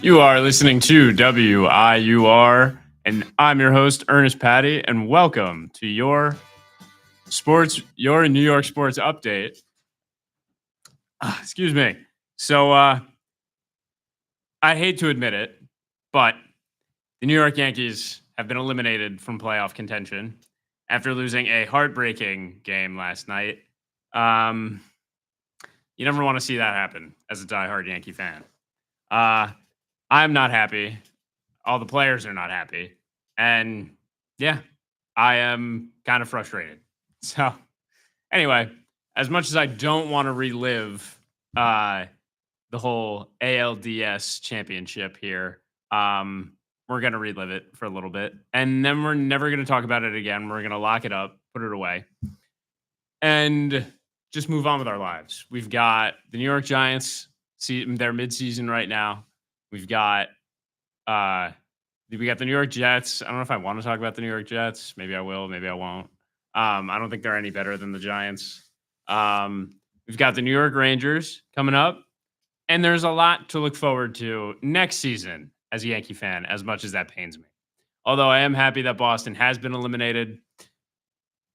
You are listening to WIUR, and I'm your host, Ernest Patty, and welcome to your New York sports update. Excuse me. So, I hate to admit it, but the New York Yankees have been eliminated from playoff contention after losing a heartbreaking game last night. Um, you never want to see that happen as a diehard Yankee fan. Uh, I'm not happy. All the players are not happy. And yeah, I am kind of frustrated. So, anyway, as much as I don't want to relive uh, the whole ALDS championship here, we're going to relive it for a little bit. And then we're never going to talk about it again. We're going to lock it up, put it away, and just move on with our lives. We've got the New York Giants, see, they're midseason right now. We've got uh, we got the New York Jets. I don't know if I want to talk about the New York Jets. Maybe I will. Maybe I won't. I don't think they're any better than the Giants. We've got the New York Rangers coming up, and there's a lot to look forward to next season as a Yankee fan, as much as that pains me. Although I am happy that Boston has been eliminated.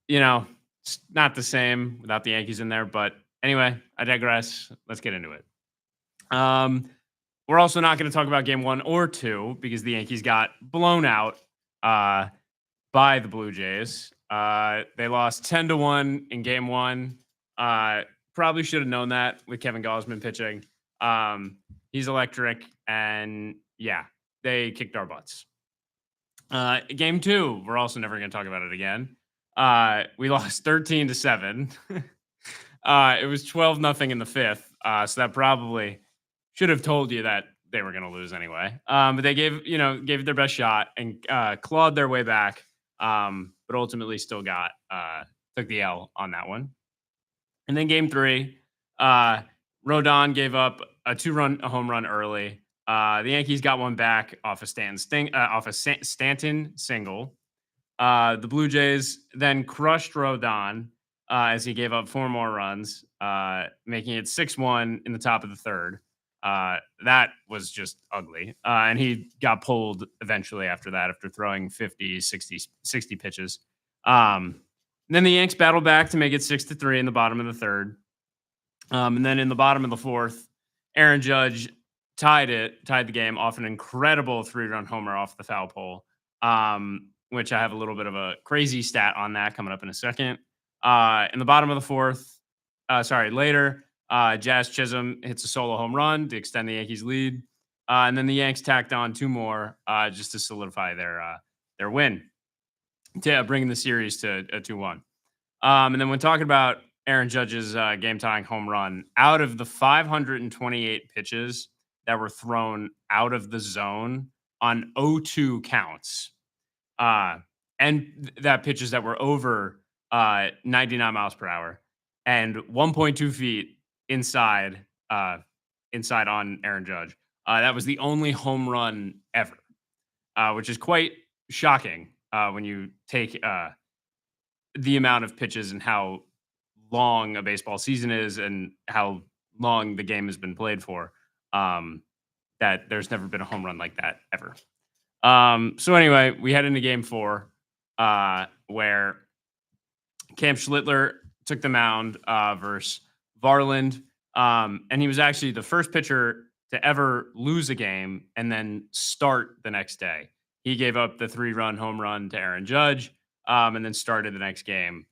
You know, it's not the same without the Yankees in there. But anyway, I digress. Let's get into it. Um, we're also not going to talk about game 1 or 2 because the Yankees got blown out uh, by the Blue Jays. They lost 10-1 in game 1. Probably should have known that with Kevin Gausman pitching. He's electric, and yeah, they kicked our butts. Game 2, we're also never going to talk about it again. We lost 13-7. It was 12-0 in the 5th. So that probably should have told you that they were going to lose anyway. But they gave it their best shot and clawed their way back. But ultimately still took the L on that one. And then game 3, Rodon gave up a home run early. The Yankees got one back off a Stanton single. The Blue Jays then crushed Rodon as he gave up 4 more runs, making it 6-1 in the top of the 3rd. That was just ugly. And he got pulled eventually after that, after throwing 50, 60 pitches. And then the Yanks battled back to make it 6-3 in the bottom of the 3rd. And then in the bottom of the 4th, Aaron Judge tied the game off an incredible 3-run homer off the foul pole, which I have a little bit of a crazy stat on that coming up in a second. In the bottom of the 4th, later, Jazz Chisholm hits a solo home run to extend the Yankees' lead. And then the Yanks tacked on 2 more just to solidify their win, to bringing the series to a 2-1. And then when talking about Aaron Judge's game-tying home run, out of the 528 pitches that were thrown out of the zone on 0-2 counts, and that pitches that were over 99 miles per hour and 1.2 feet inside on Aaron Judge. That was the only home run ever, which is quite shocking when you take the amount of pitches and how long a baseball season is and how long the game has been played for. That there's never been a home run like that ever. So anyway, we head into game 4, where Cam Schlittler took the mound versus Varland. And he was actually the first pitcher to ever lose a game and then start the next day. He gave up the 3-run home run to Aaron Judge, and then started the next game,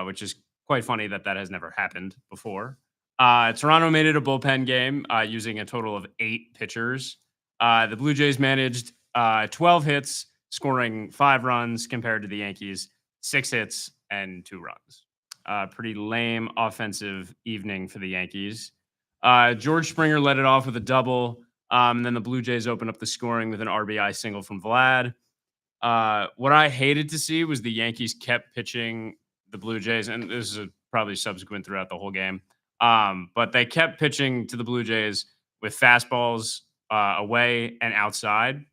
which is quite funny that has never happened before. Toronto made it a bullpen game using a total of 8 pitchers. The Blue Jays managed 12 hits, scoring 5 runs compared to the Yankees, 6 hits and 2 runs. Pretty lame offensive evening for the Yankees. George Springer led it off with a double. And then the Blue Jays opened up the scoring with an RBI single from Vlad. What I hated to see was the Yankees kept pitching the Blue Jays, and this is probably subsequent throughout the whole game. But they kept pitching to the Blue Jays with fastballs away and outside,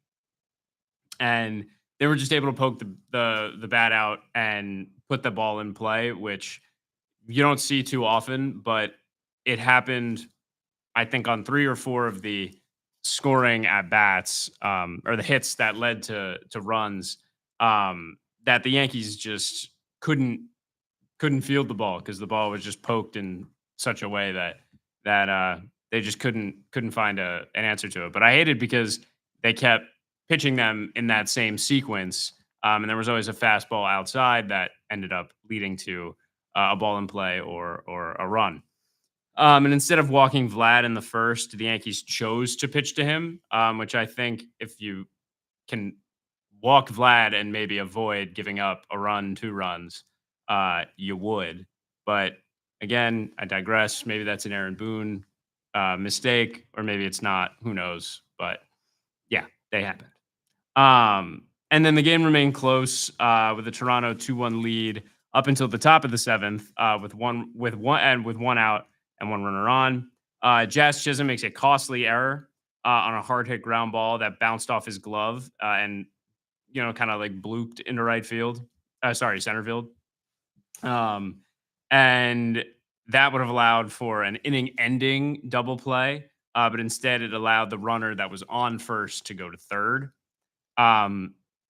and they were just able to poke the bat out and put the ball in play, which you don't see too often, but it happened, I think, on 3 or 4 of the scoring at bats, or the hits that led to runs, that the Yankees just couldn't couldn't field the ball because the ball was just poked in such a way that they just couldn't find an answer to it. But I hated because they kept pitching them in that same sequence, and there was always a fastball outside that ended up leading to a ball in play or a run. And instead of walking Vlad in the first, the Yankees chose to pitch to him, which I think if you can walk Vlad and maybe avoid giving up a run, 2 runs, you would. But again, I digress. Maybe that's an Aaron Boone mistake, or maybe it's not. Who knows? But yeah, they happened. And then the game remained close with the Toronto 2-1 lead up until the top of the seventh, with one out and one runner on. Jazz Chisholm makes a costly error on a hard hit ground ball that bounced off his glove and kind of like blooped into right field. Sorry, center field. Um, and that would have allowed for an inning-ending double play, but instead it allowed the runner that was on first to go to third.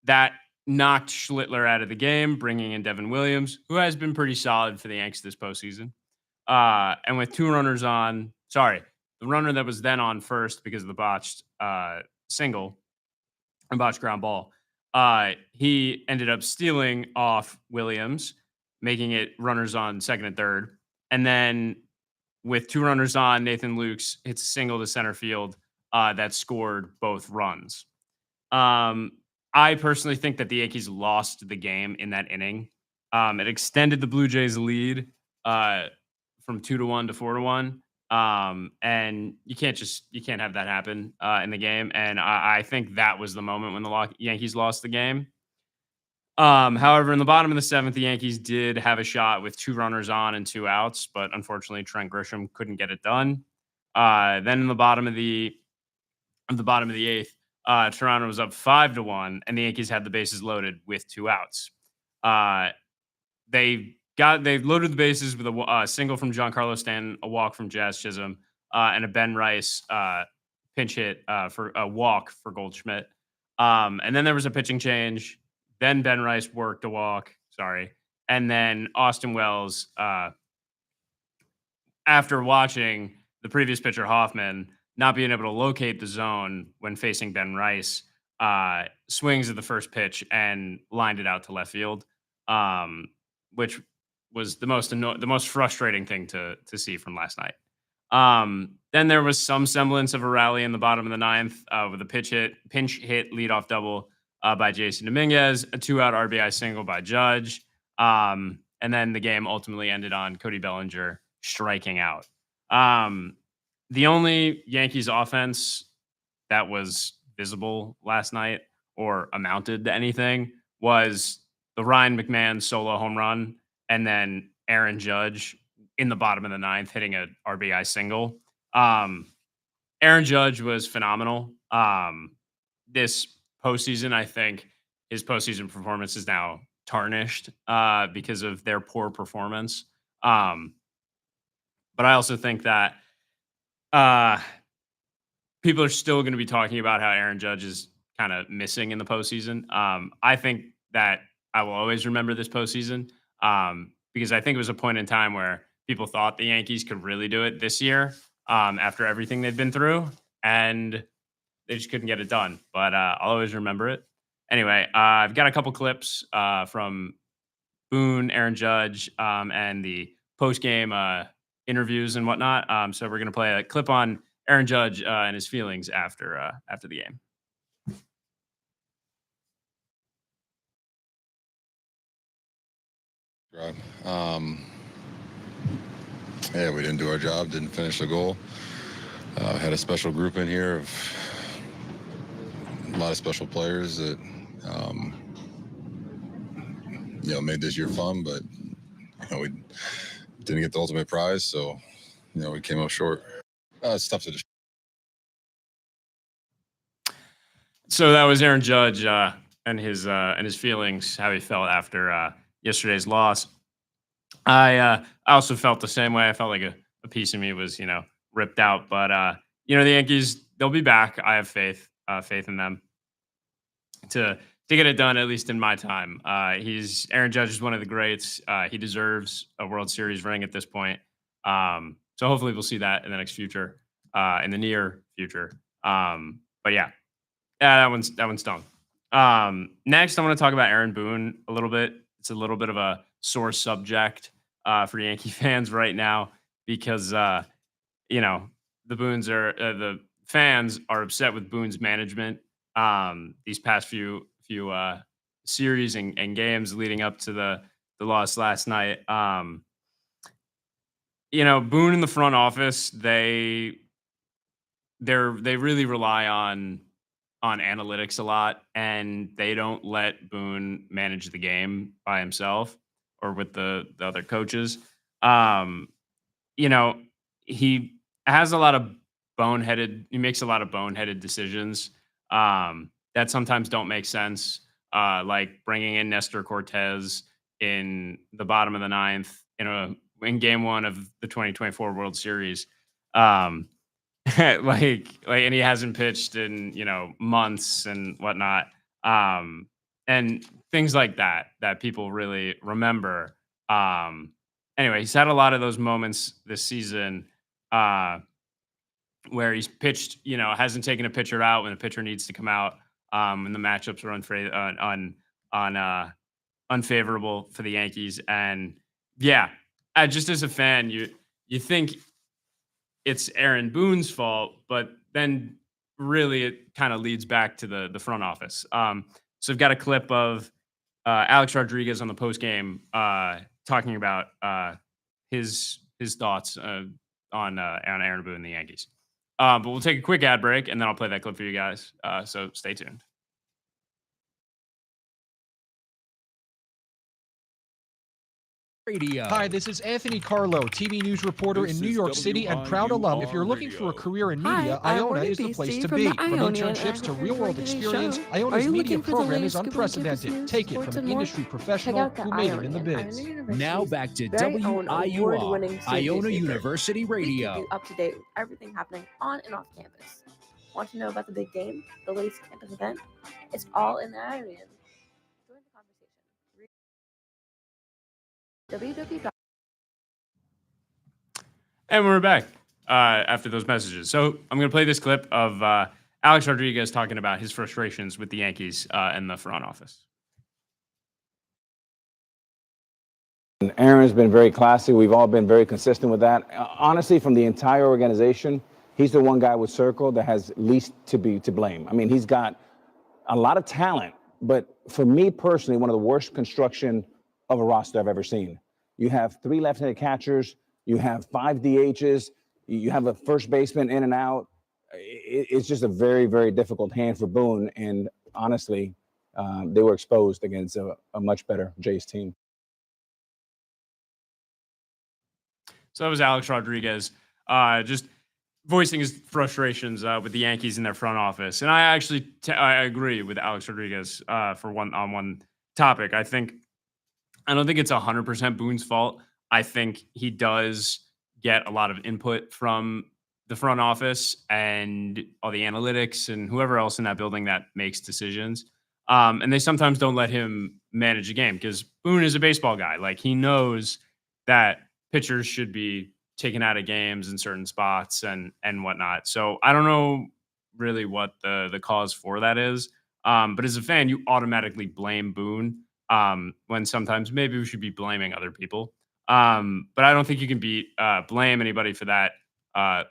That knocked Schlittler out of the game, bringing in Devin Williams, who has been pretty solid for the Yanks this postseason. And with 2 runners on, sorry, the runner that was then on first because of the botched single and botched ground ball, he ended up stealing off Williams, making it runners on second and third. And then with 2 runners on, Nathan Lukes hits a single to center field that scored both runs. I personally think that the Yankees lost the game in that inning. It extended the Blue Jays lead from 2-1 to 4-1. And you can't have that happen in the game. And I think that was the moment when the Yankees lost the game. However, in the bottom of the seventh, the Yankees did have a shot with 2 runners on and 2 outs, but unfortunately, Trent Grisham couldn't get it done. Then in the bottom of the eighth, Toronto was up 5-1, and the Yankees had the bases loaded with 2 outs. They loaded the bases with a single from Giancarlo Stanton, a walk from Jazz Chisholm, and a Ben Rice pinch hit for a walk for Goldschmidt. And then there was a pitching change. Then Ben Rice worked a walk. Sorry. And then Austin Wells, after watching the previous pitcher Hoffman not being able to locate the zone when facing Ben Rice, swings at the first pitch and lined it out to left field, which was the most frustrating thing to see from last night. Then there was some semblance of a rally in the bottom of the ninth with a pinch hit leadoff double by Jason Dominguez, a 2-out RBI single by Judge, and then the game ultimately ended on Cody Bellinger striking out. The only Yankees offense that was visible last night or amounted to anything was the Ryan McMahon solo home run, and then Aaron Judge in the bottom of the ninth hitting a RBI single. Aaron Judge was phenomenal. This postseason, I think his postseason performance is now tarnished because of their poor performance. But I also think that people are still going to be talking about how Aaron Judge is kind of missing in the postseason. I think that I will always remember this postseason because I think it was a point in time where people thought the Yankees could really do it this year after everything they've been through, and they just couldn't get it done. But I'll always remember it. Anyway, I've got a couple clips from Boone, Aaron Judge, and the post-game interviews and whatnot. So we're going to play a clip on Aaron Judge and his feelings after the game. Yeah, we didn't do our job, didn't finish the goal. Had a special group in here of a lot of special players that made this year fun, but we didn't get the ultimate prize, so we came up short. It's tough to just. So that was Aaron Judge and his feelings, how he felt after yesterday's loss. I also felt the same way. I felt like a piece of me was ripped out, but the Yankees they'll be back. I have faith in them to get it done, at least in my time. He's Aaron Judge is one of the greats. He deserves a World Series ring at this point. So hopefully we'll see that in the next future, in the near future. But yeah, that one's done. Next, I want to talk about Aaron Boone a little bit. It's a little bit of a sore subject for Yankee fans right now because the Boones are the fans are upset with Boone's management these past few series and games leading up to the loss last night. Boone in the front office, they really rely on analytics a lot, and they don't let Boone manage the game by himself or with the other coaches. Um, he has a lot of he makes a lot of boneheaded decisions that sometimes don't make sense, like bringing in Nestor Cortez in the bottom of the ninth in game one of the 2024 World Series. And he hasn't pitched in months and whatnot, and things like that people really remember. Anyway, he's had a lot of those moments this season where he's pitched, hasn't taken a pitcher out when a pitcher needs to come out, and the matchups are unfavorable for the Yankees. And yeah, just as a fan, you think it's Aaron Boone's fault, but then really it kind of leads back to the front office. So I've got a clip of Alex Rodriguez on the post game talking about his thoughts on Aaron Boone and the Yankees. But we'll take a quick ad break, and then I'll play that clip for you guys. So stay tuned. Radio. Hi, this is Anthony Carlo, TV news reporter in New York City and proud alum. If you're looking for a career in media, Iona is the place to be. From internships to real-world experience, Iona's media program is unprecedented. Take it from an industry professional who made it in the biz. Now back to WIUR, Iona University Radio. Keep you up to date with everything happening on and off campus. Want to know about the big game, the latest campus event? It's all in the Ionian. Join the conversation. And we're back after those messages. So I'm going to play this clip of Alex Rodriguez talking about his frustrations with the Yankees and the front office. Aaron's been very classy. We've all been very consistent with that. Honestly, from the entire organization, he's the one guy with Circle that has least to blame. I mean, he's got a lot of talent, but for me personally, one of the worst construction of a roster I've ever seen. You have 3 left-handed catchers, you have 5 DHs, you have a first baseman in and out. It's just a very, very difficult hand for Boone, and honestly, they were exposed against a much better Jays team. So that was Alex Rodriguez just voicing his frustrations with the Yankees in their front office. And I actually I agree with Alex Rodriguez for one topic. I don't think it's 100% Boone's fault. I think he does get a lot of input from the front office and all the analytics and whoever else in that building that makes decisions. And they sometimes don't let him manage a game because Boone is a baseball guy. Like, he knows that pitchers should be taken out of games in certain spots and whatnot. So I don't know really what the cause for that is. But as a fan, you automatically blame Boone when sometimes maybe we should be blaming other people. But I don't think you can blame anybody for that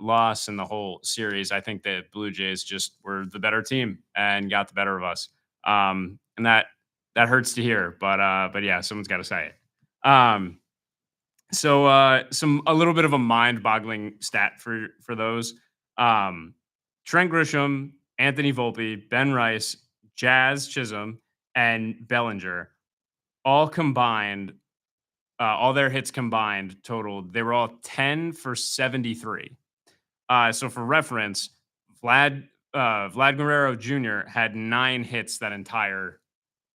loss in the whole series. I think the Blue Jays just were the better team and got the better of us. And that hurts to hear, but yeah, someone's got to say it. So a little bit of a mind-boggling stat for those. Trent Grisham, Anthony Volpe, Ben Rice, Jazz Chisholm, and Bellinger all combined, all their hits combined totaled, they were all 10 for 73. So for reference, Vlad Guerrero Jr. had 9 hits that entire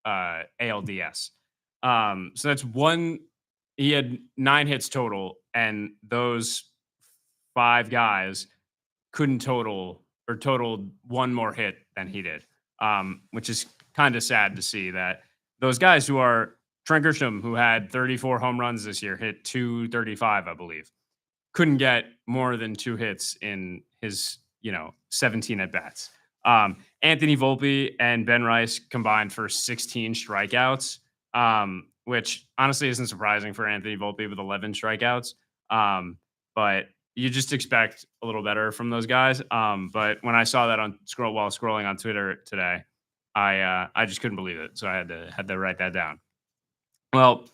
ALDS. So that's he had 9 hits total, and those 5 guys couldn't total or totaled one more hit than he did, which is kind of sad to see that those guys who are Trent Grisham, who had 34 home runs this year, hit 235, I believe, couldn't get more than 2 hits in his, 17 at bats. Anthony Volpe and Ben Rice combined for 16 strikeouts, which honestly isn't surprising for Anthony Volpe with 11 strikeouts. But you just expect a little better from those guys. But when I saw that while scrolling on Twitter today, I just couldn't believe it. So I had to write that down. Well,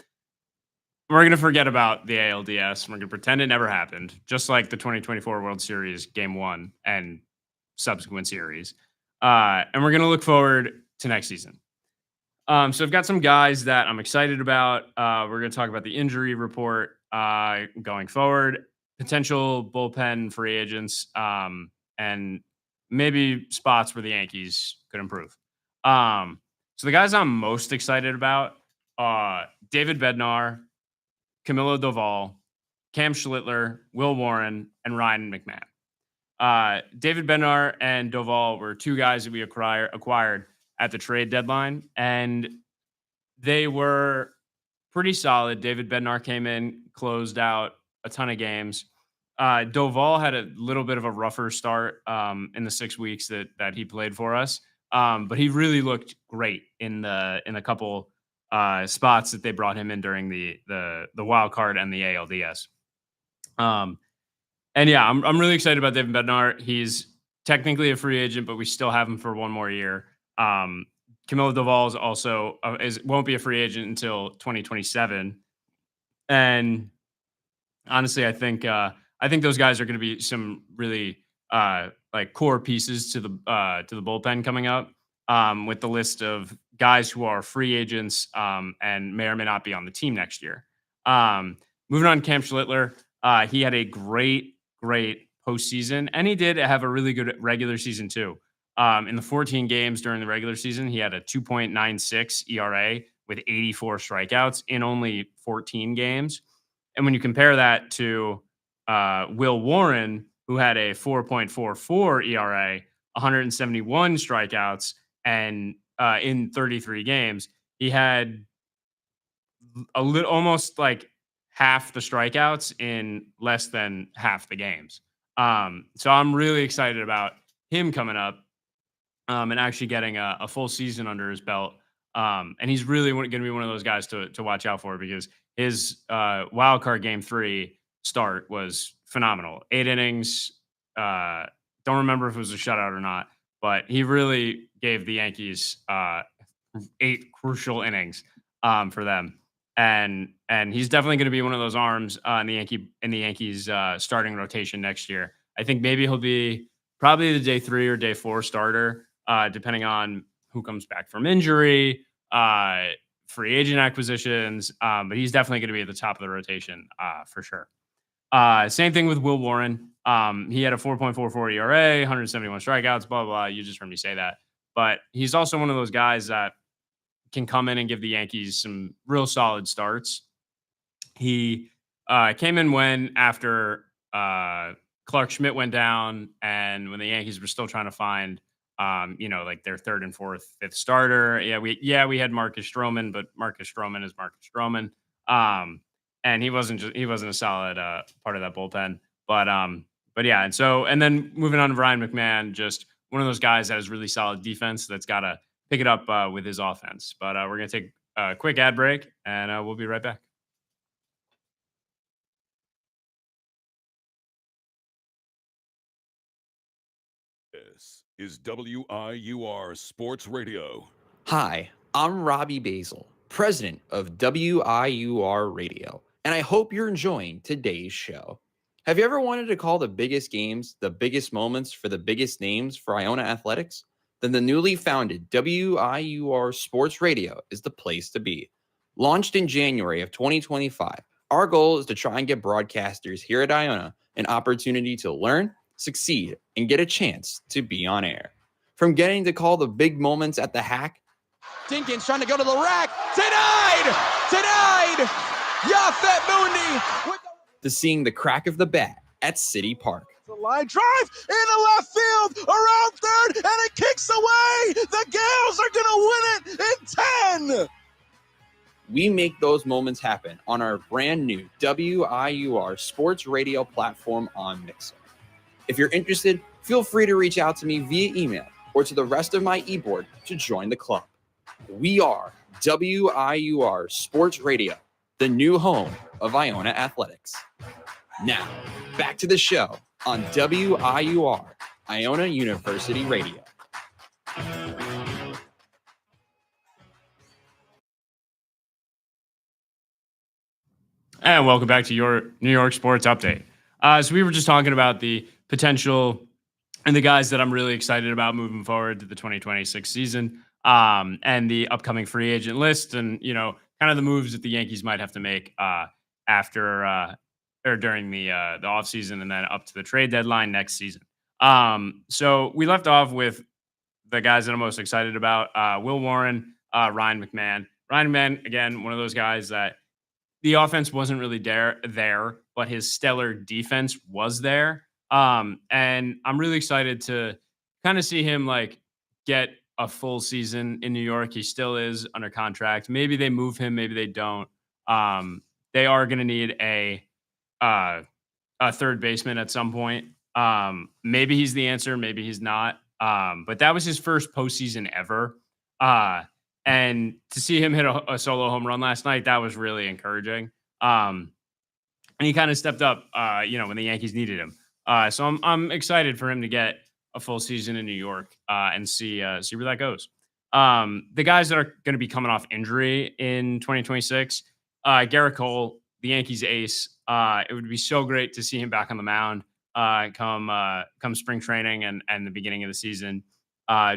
we're going to forget about the ALDS. We're going to pretend it never happened, just like the 2024 World Series Game 1 and subsequent series. And we're going to look forward to next season. So I've got some guys that I'm excited about. We're going to talk about the injury report going forward, potential bullpen free agents, and maybe spots where the Yankees could improve. So the guys I'm most excited about, David Bednar, Camilo Doval, Cam Schlittler, Will Warren, and Ryan McMahon. David Bednar and Doval were 2 guys that we acquired at the trade deadline, and they were pretty solid. David Bednar came in, closed out a ton of games. Doval had a little bit of a rougher start in the 6 weeks that he played for us, but he really looked great in the couple spots that they brought him in during the wild card and the ALDS. And yeah, I'm really excited about David Bednar. He's technically a free agent, but we still have him for 1 more year. Camilo Doval is also won't be a free agent until 2027. And honestly, I think those guys are going to be some really like core pieces to the bullpen coming up, with the list of guys who are free agents and may or may not be on the team next year. Moving on, Cam Schlittler, he had a great postseason, and he did have a really good regular season too. In the 14 games during the regular season, he had a 2.96 ERA with 84 strikeouts in only 14 games. And when you compare that to Will Warren, who had a 4.44 ERA, 171 strikeouts, and in 33 games, he had almost like half the strikeouts in less than half the games. So I'm really excited about him coming up and actually getting a full season under his belt. And he's really going to be one of those guys to watch out for, because his wild card Game 3 start was phenomenal. 8 innings. Don't remember if it was a shutout or not, but he really gave the Yankees 8 crucial innings for them. And he's definitely going to be one of those arms in the Yankees starting rotation next year. I think maybe he'll be probably the day 3 or day 4 starter, depending on who comes back from injury, free agent acquisitions. But he's definitely going to be at the top of the rotation for sure. Same thing with Will Warren. He had a 4.44 ERA, 171 strikeouts, blah, blah, blah. You just heard me say that. But he's also one of those guys that can come in and give the Yankees some real solid starts. He came in after Clark Schmidt went down, and when the Yankees were still trying to find, like their 3rd and 4th, 5th starter. We had Marcus Stroman, but Marcus Stroman is Marcus Stroman. And he wasn't a solid part of that bullpen. But yeah, and then moving on to Ryan McMahon, just one of those guys that has really solid defense that's got to pick it up with his offense. But we're going to take a quick ad break, and we'll be right back. This is WIUR Sports Radio. Hi, I'm Robbie Basil, president of WIUR Radio, and I hope you're enjoying today's show. Have you ever wanted to call the biggest games, the biggest moments for the biggest names for Iona Athletics? Then the newly founded WIUR Sports Radio is the place to be. Launched in January of 2025, our goal is to try and get broadcasters here at Iona an opportunity to learn, succeed, and get a chance to be on air. From getting to call the big moments at the Hack. Dinkins trying to go to the rack. Denied! Yafet Mundi! To seeing the crack of the bat at City Park. The line drive into left field, around third, and it kicks away. The Gales are going to win it in 10. We make those moments happen on our brand new WIUR sports radio platform on Mixer. If you're interested, feel free to reach out to me via email or to the rest of my e-board to join the club. We are WIUR Sports Radio, the new home of Iona Athletics. Now, back to the show on WIUR, Iona University Radio. And welcome back to your New York Sports Update. So we were just talking about the potential and the guys that I'm really excited about moving forward to the 2026 season, and the upcoming free agent list, and kind of the moves that the Yankees might have to make after or during the offseason and then up to the trade deadline next season. So we left off with the guys that I'm most excited about: Will Warren, Ryan McMahon. Ryan McMahon, again, one of those guys that the offense wasn't really there, but his stellar defense was there. And I'm really excited to kind of see him get a full season in New York. He still is under contract. Maybe they move him, maybe they don't. They are going to need a third baseman at some point. Maybe he's the answer, maybe he's not. But that was his first postseason ever. And to see him hit a solo home run last night, that was really encouraging. And he kind of stepped up, when the Yankees needed him. So I'm excited for him to get a full season in New York and see where that goes. The guys that are going to be coming off injury in 2026, Garrett Cole, the Yankees ace. It would be so great to see him back on the mound come spring training and the beginning of the season.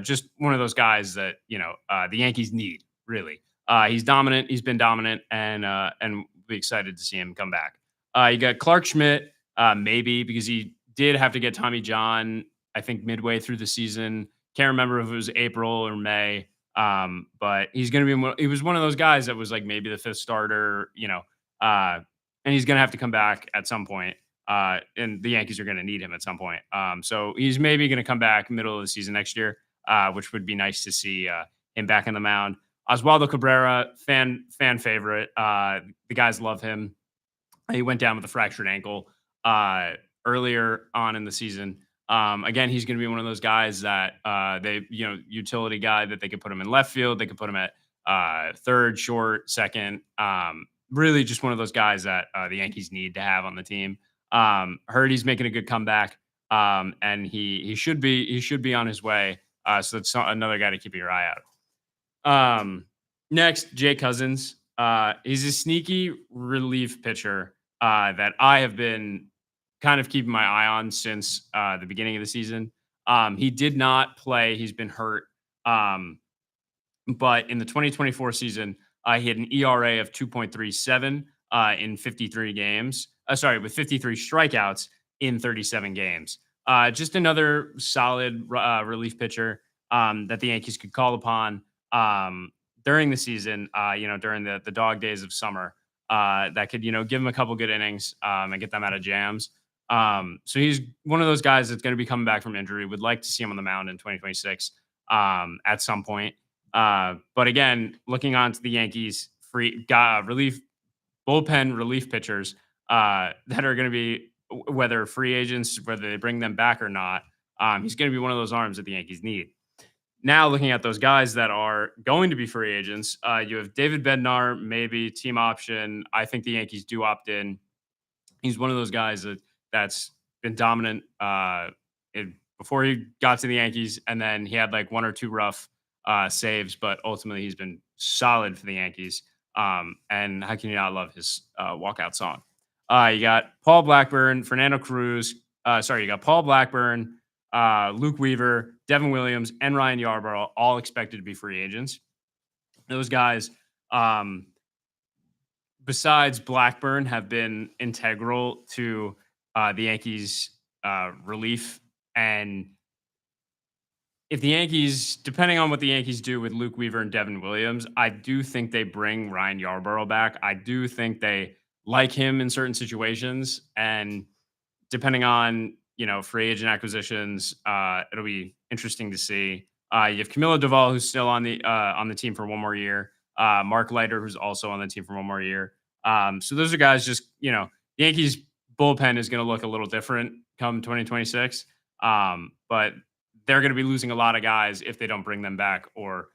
Just one of those guys that the Yankees need, really. He's dominant. He's been dominant, and we'll be excited to see him come back. You got Clark Schmidt, maybe, because he did have to get Tommy John, I think, midway through the season. Can't remember if it was April or May. But he's going to be. He was one of those guys that was maybe the fifth starter, and he's going to have to come back at some point. And the Yankees are going to need him at some point. So he's maybe going to come back middle of the season next year, which would be nice to see him back on the mound. Oswaldo Cabrera, fan favorite. The guys love him. He went down with a fractured ankle earlier on in the season. Again, he's going to be one of those guys that utility guy that they could put him in left field. They could put him at third, short, second. Really just one of those guys that the Yankees need to have on the team. Heard he's making a good comeback, and he should be on his way. So that's another guy to keep your eye out. Next, Jay Cousins. He's a sneaky relief pitcher that I have been kind of keeping my eye on since the beginning of the season. He did not play. He's been hurt. But in the 2024 season, he had an ERA of 2.37 in 53 games. With 53 strikeouts in 37 games. Just another solid relief pitcher that the Yankees could call upon during the season, during the dog days of summer, that could, give them a couple good innings and get them out of jams. So he's one of those guys that's going to be coming back from injury. Would like to see him on the mound in 2026 at some point. But again, looking on to the Yankees bullpen relief pitchers that are going to be, whether free agents, whether they bring them back or not, he's going to be one of those arms that the Yankees need. Now, looking at those guys that are going to be free agents, you have David Bednar, maybe team option. I think the Yankees do opt in. He's one of those guys that's been dominant before he got to the Yankees, and then he had one or two rough saves, but ultimately he's been solid for the Yankees. And how can you not love his walkout song? You got Paul Blackburn, Fernando Cruz. You got Paul Blackburn, Luke Weaver, Devin Williams, and Ryan Yarbrough, all expected to be free agents. Those guys, besides Blackburn, have been integral to the Yankees' relief. And if the Yankees, depending on what the Yankees do with Luke Weaver and Devin Williams, I do think they bring Ryan Yarbrough back. I do think they like him in certain situations. And depending on free agent acquisitions. It'll be interesting to see. You have Camilo Doval, who's still on the team for one more year. Mark Leiter, who's also on the team for one more year. So those are guys just, the Yankees bullpen is going to look a little different come 2026. But they're going to be losing a lot of guys if they don't bring them back or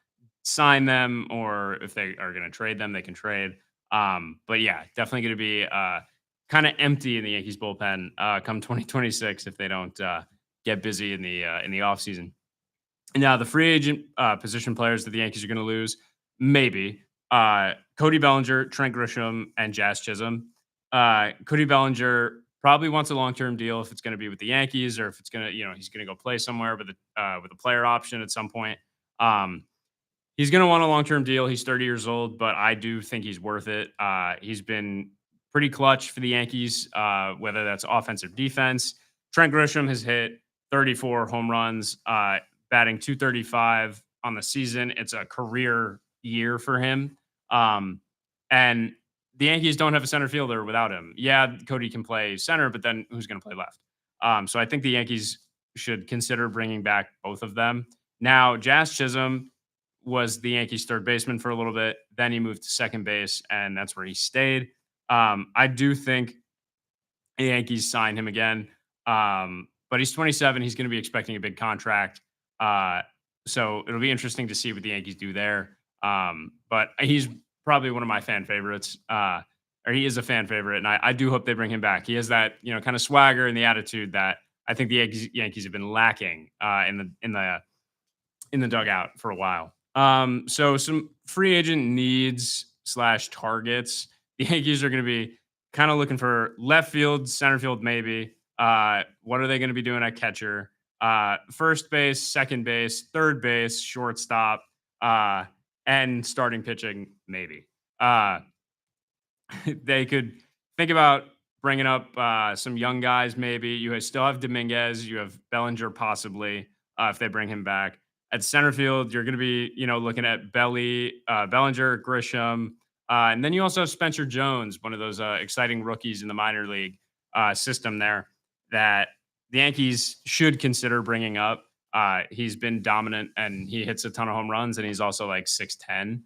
sign them, or if they are going to trade them, they can trade. But yeah, definitely going to be kind of empty in the Yankees bullpen come 2026 if they don't get busy in the offseason. Now, the free agent position players that the Yankees are going to lose, maybe Cody Bellinger, Trent Grisham, and Jazz Chisholm. Cody Bellinger probably wants a long-term deal if it's going to be with the Yankees, or if it's going to, he's going to go play somewhere with a player option at some point. He's going to want a long-term deal. He's 30 years old, but I do think he's worth it. He's been pretty clutch for the Yankees, whether that's offense or defense. Trent Grisham has hit 34 home runs, batting .235 on the season. It's a career year for him. And the Yankees don't have a center fielder without him. Yeah, Cody can play center, but then who's going to play left? So I think the Yankees should consider bringing back both of them. Now, Jazz Chisholm was the Yankees' third baseman for a little bit. Then he moved to second base, and that's where he stayed. I do think the Yankees sign him again. But he's 27. He's going to be expecting a big contract. So it'll be interesting to see what the Yankees do there. But he's probably one of my fan favorites, or he is a fan favorite. And I do hope they bring him back. He has that, kind of swagger and the attitude that I think the Yankees have been lacking in the dugout for a while. So some free agent needs / targets. The Yankees are going to be kind of looking for left field, center field, maybe. What are they going to be doing at catcher? First base, second base, third base, shortstop, and starting pitching, maybe. They could think about bringing up some young guys, maybe. You still have Dominguez. You have Bellinger, possibly, if they bring him back. At center field, you're going to be, looking at Bellinger, Grisham. And then you also have Spencer Jones, one of those exciting rookies in the minor league system there that the Yankees should consider bringing up. He's been dominant, and he hits a ton of home runs, and he's also like 6'10".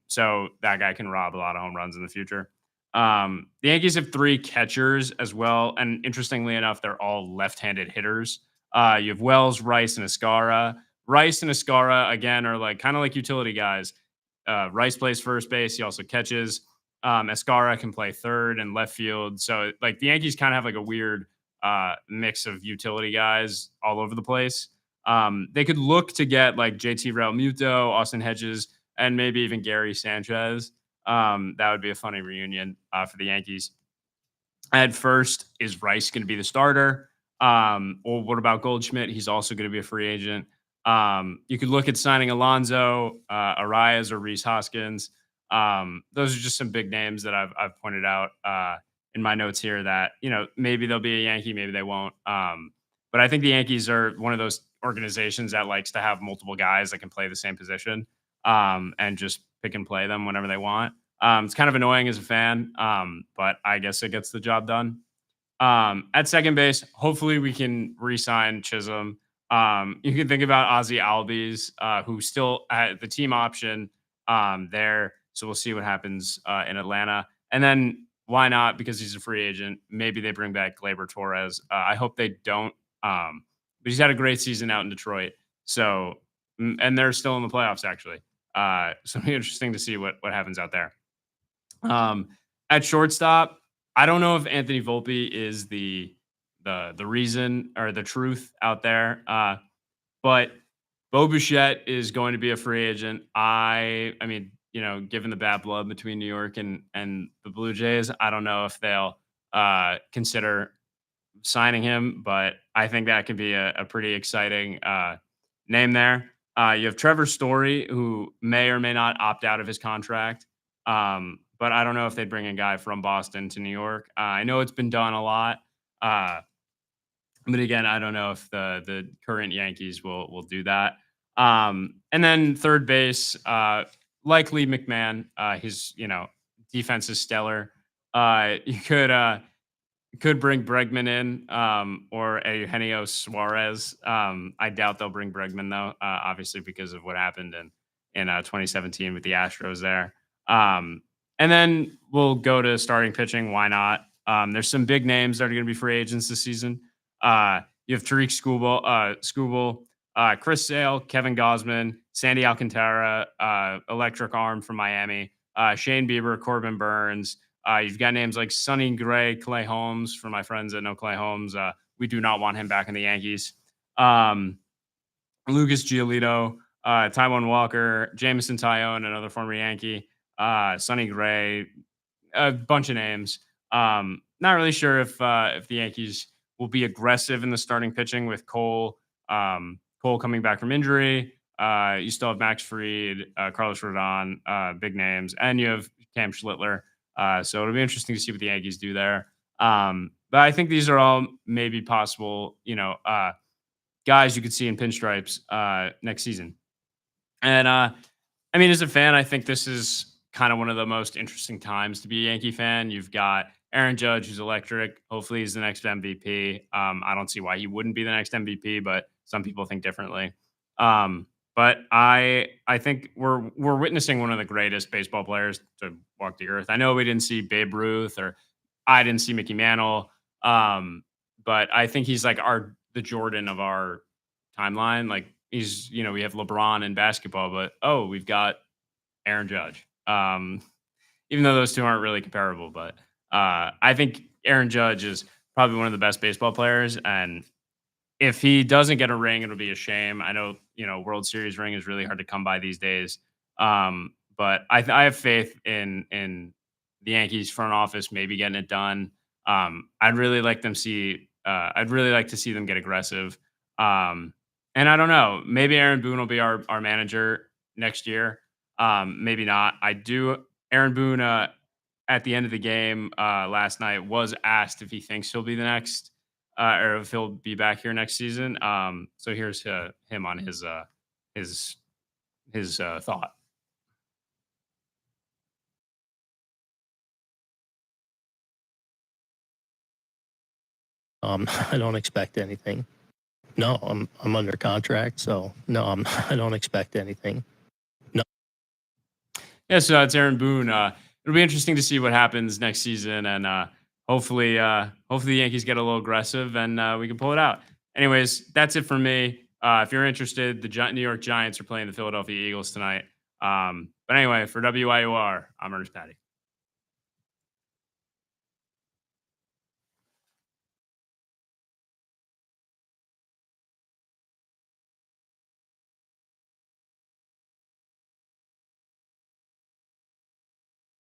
So that guy can rob a lot of home runs in the future. The Yankees have 3 catchers as well. And interestingly enough, they're all left-handed hitters. You have Wells, Rice, and Escara. Rice and Escara, again, are kind of like utility guys. Rice plays first base. He also catches. Escara can play third and left field. So the Yankees kind of have a weird mix of utility guys all over the place. They could look to get JT Realmuto, Austin Hedges, and maybe even Gary Sanchez. That would be a funny reunion for the Yankees. At first, is Rice going to be the starter? Or what about Goldschmidt? He's also going to be a free agent. You could look at signing Alonso, Arias, or Rhys Hoskins. Those are just some big names that I've pointed out in my notes here that, maybe they'll be a Yankee, maybe they won't. But I think the Yankees are one of those organizations that likes to have multiple guys that can play the same position and just pick and play them whenever they want. It's kind of annoying as a fan, but I guess it gets the job done. At second base, hopefully we can re-sign Chisholm. You can think about Ozzie Albies, who still had the team option there. So we'll see what happens in Atlanta. And then why not? Because he's a free agent. Maybe they bring back Gleyber Torres. I hope they don't. But he's had a great season out in Detroit. So, and they're still in the playoffs, actually. So it'll be interesting to see what happens out there. At shortstop, I don't know if Anthony Volpe is the reason or the truth out there. But Bo Bichette is going to be a free agent. I mean, given the bad blood between New York and the Blue Jays, I don't know if they'll consider signing him, but I think that could be a pretty exciting name there. You have Trevor Story, who may or may not opt out of his contract. But I don't know if they'd bring a guy from Boston to New York. I know it's been done a lot. But again, I don't know if the current Yankees will do that. And then third base, likely McMahon. His defense is stellar. You could could bring Bregman in or Eugenio Suarez. I doubt they'll bring Bregman though, obviously because of what happened in 2017 with the Astros there. And then we'll go to starting pitching. Why not? There's some big names that are going to be free agents this season. You have Tariq Skubal, Chris Sale, Kevin Gausman, Sandy Alcantara, Electric Arm from Miami, Shane Bieber, Corbin Burns. You've got names like Sonny Gray, Clay Holmes, for my friends that know Clay Holmes. We do not want him back in the Yankees. Lucas Giolito, Taijuan Walker, Jameson Taillon, another former Yankee, Sonny Gray, a bunch of names. Not really sure if the Yankees will be aggressive in the starting pitching with Cole coming back from injury. You still have Max Fried, Carlos Rodon, big names, and you have Cam Schlittler. So it'll be interesting to see what the Yankees do there. But I think these are all maybe possible, guys you could see in pinstripes next season. And I mean, as a fan, I think this is kind of one of the most interesting times to be a Yankee fan. You've got Aaron Judge, who's electric. Hopefully he's the next MVP. I don't see why he wouldn't be the next MVP, but some people think differently. But I think we're witnessing one of the greatest baseball players to walk the earth. I know we didn't see Babe Ruth, or I didn't see Mickey Mantle, but I think he's like the Jordan of our timeline. Like he's, we have LeBron in basketball, but we've got Aaron Judge. Even though those two aren't really comparable, but I think Aaron Judge is probably one of the best baseball players, and if he doesn't get a ring, it'll be a shame. I know, World Series ring is really hard to come by these days. But I have faith in the Yankees front office maybe getting it done. I'd really like to see them get aggressive. And I don't know, maybe Aaron Boone will be our manager next year. Maybe not. Aaron Boone at the end of the game last night was asked if he thinks he'll be the next or if he'll be back here next season. So here's him on his thought. I don't expect anything. No, I'm under contract, so no, I don't expect anything. No. Yeah, so it's Aaron Boone. It'll be interesting to see what happens next season, and hopefully the Yankees get a little aggressive and we can pull it out. Anyways, that's it for me. If you're interested, the New York Giants are playing the Philadelphia Eagles tonight. But anyway, for WIUR, I'm Ernest Patty.